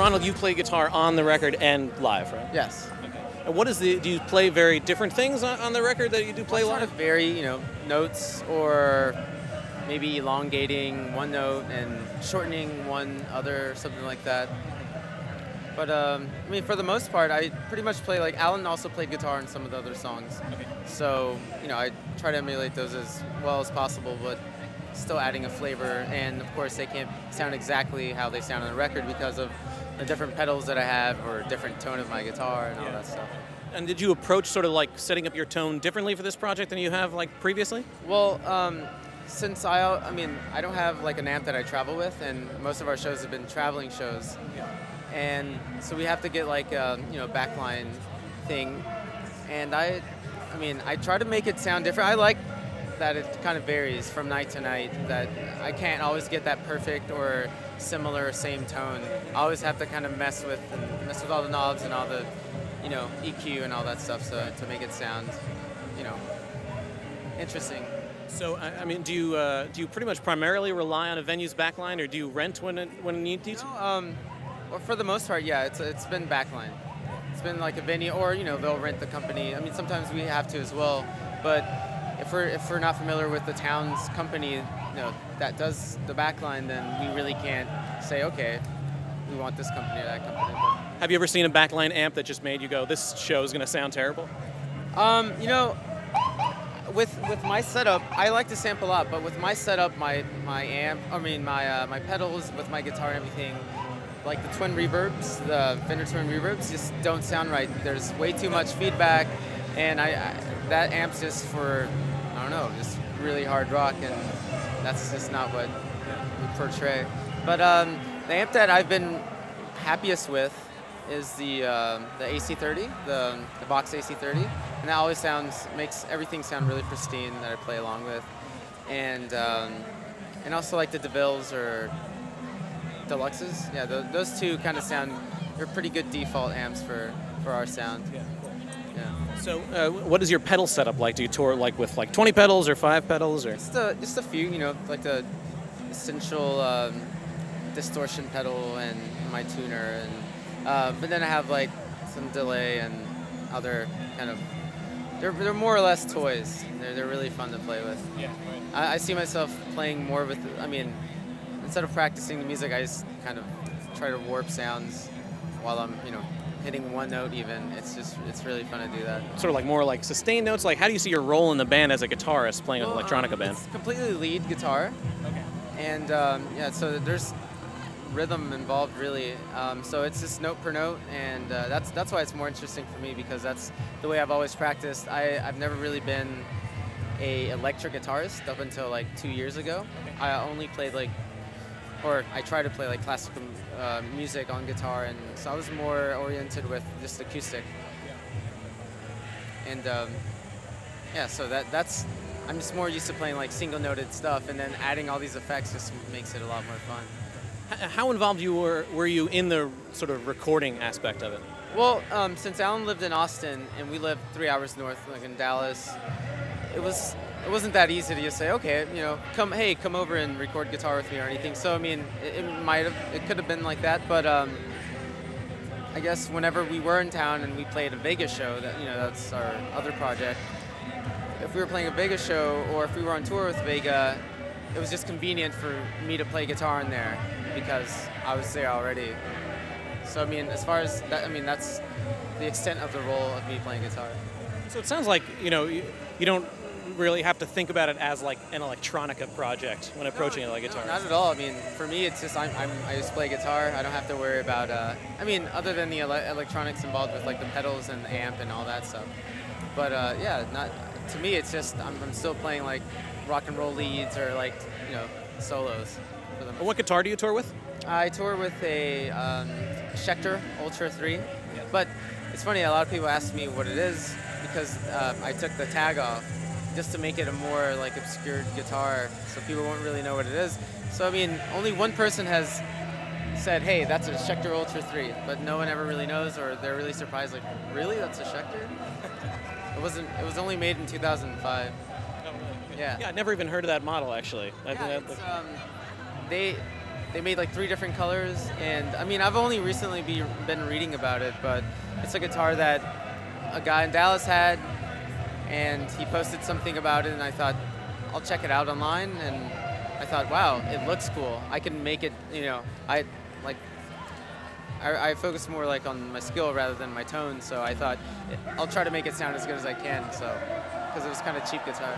Ronald, you play guitar on the record and live, right? Yes. Okay. And what is do you play very different things on the record that you do play live? Sort of vary, notes, or maybe elongating one note and shortening one other, something like that. But I mean, for the most part, I pretty much play, like Alan also played guitar in some of the other songs. Okay. So, I try to emulate those as well as possible, but still adding a flavor. And of course, they can't sound exactly how they sound on the record because of the different pedals that I have or different tone of my guitar and all that stuff. And did you approach sort of like setting up your tone differently for this project than you have like previously? Well, since I don't have like an amp that I travel with, and most of our shows have been traveling shows. Yeah. And so we have to get like a backline thing, and I try to make it sound different. I like that it kind of varies from night to night, that I can't always get that perfect or similar same tone. I always have to kind of mess with all the knobs and all the EQ and all that stuff, so to make it sound interesting. So I mean, do you pretty much primarily rely on a venue's backline, or do you rent when it needs you to? Well, for the most part, yeah, it's been backline. It's been like a venue, or they'll rent the company. I mean, sometimes we have to as well. But if we're not familiar with the town's company, that does the backline, then we really can't say, okay, we want this company or that company. But, have you ever seen a backline amp that just made you go, this show is going to sound terrible? With my setup, I like to sample a lot. But with my setup, my amp, my pedals, with my guitar and everything. Like the twin reverbs, the Fender twin reverbs, just don't sound right. There's way too much feedback, and that amp's just for, I don't know, just really hard rock, and that's just not what we portray. But the amp that I've been happiest with is the AC30, the box AC30, and that always makes everything sound really pristine that I play along with, and also like the DeVilles or Deluxes, yeah, those two kind of sound, they're pretty good default amps for our sound. Yeah. Yeah. So what is your pedal setup like? Do you tour like with like 20 pedals or 5 pedals, or? Just a few, like the essential distortion pedal and my tuner, and but then I have like some delay and other kind of, they're more or less toys. They're really fun to play with. Yeah. Right. I see myself playing more with, instead of practicing the music, I just kind of try to warp sounds while I'm, hitting one note even. It's really fun to do that. Sort of like more like sustained notes. Like, how do you see your role in the band as a guitarist playing with an electronica band? It's completely lead guitar. Okay. And so there's rhythm involved really. So it's just note per note, and that's why it's more interesting for me, because that's the way I've always practiced. I've never really been a electric guitarist up until like 2 years ago. Okay. I only played I try to play like classical music on guitar, and so I was more oriented with just acoustic. Yeah. And so that's I'm just more used to playing like single noted stuff, and then adding all these effects just makes it a lot more fun. How involved were you in the sort of recording aspect of it? Well, since Alan lived in Austin and we lived 3 hours north, like in Dallas, it wasn't that easy to just say, okay, come over and record guitar with me or anything. So I mean, it could have been like that, but I guess whenever we were in town and we played a Vegas show, that's our other project. If we were playing a Vegas show, or if we were on tour with Vega, it was just convenient for me to play guitar in there because I was there already. So I mean, as far as that, that's the extent of the role of me playing guitar. So it sounds like you don't really have to think about it as like an electronica project when approaching it like guitar. Not at all. I mean, for me, it's just I just play guitar. I don't have to worry about. Other than the electronics involved with like the pedals and the amp and all that stuff. But to me, it's just I'm still playing like rock and roll leads or like solos. For them. What guitar do you tour with? I tour with a Schecter Ultra 3, but it's funny, a lot of people ask me what it is because I took the tag off just to make it a more like obscure guitar so people won't really know what it is. So I mean, only one person has said, hey, that's a Schecter Ultra 3, but no one ever really knows, or they're really surprised, like, really, that's a Schecter? It was only made in 2005. Oh, really? Yeah. Yeah, I never even heard of that model, actually. They they made like 3 different colors, and I mean, I've only recently been reading about it, but it's a guitar that a guy in Dallas had, and he posted something about it, and I thought, I'll check it out online, and I thought, wow, it looks cool. I can make it, you know, I focus more like on my skill rather than my tone, so I thought I'll try to make it sound as good as I can, so, because it was kind of cheap guitar.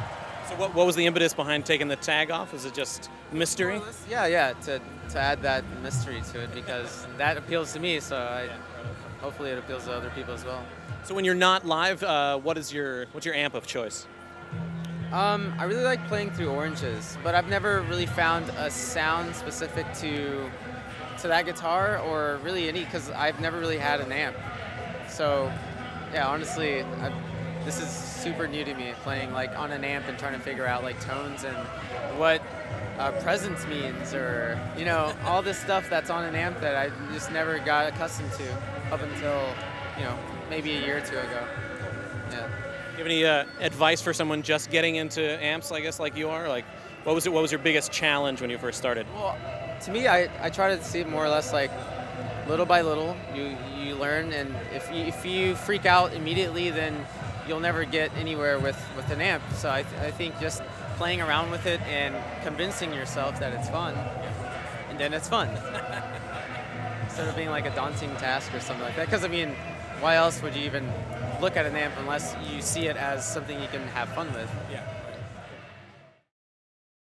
So what was the impetus behind taking the tag off? Is it just mystery? Yeah, to add that mystery to it, because that appeals to me, so hopefully it appeals to other people as well. So when you're not live, what's your amp of choice? I really like playing through oranges, but I've never really found a sound specific to that guitar, or really any, because I've never really had an amp. So yeah, honestly, this is super new to me, playing like on an amp and trying to figure out like tones and what presence means, or you know, all this stuff that's on an amp that I just never got accustomed to up until, you know, maybe a year or 2 ago. Yeah. Do you have any advice for someone just getting into amps, I guess, like you are? Like, what was your biggest challenge when you first started? Well, to me, I try to see it more or less like little by little. You learn, and if you freak out immediately, then you'll never get anywhere with an amp. So I think just playing around with it and convincing yourself that it's fun, and then it's fun. Instead of being like a daunting task or something like that. Because I mean, why else would you even look at an amp unless you see it as something you can have fun with? Yeah.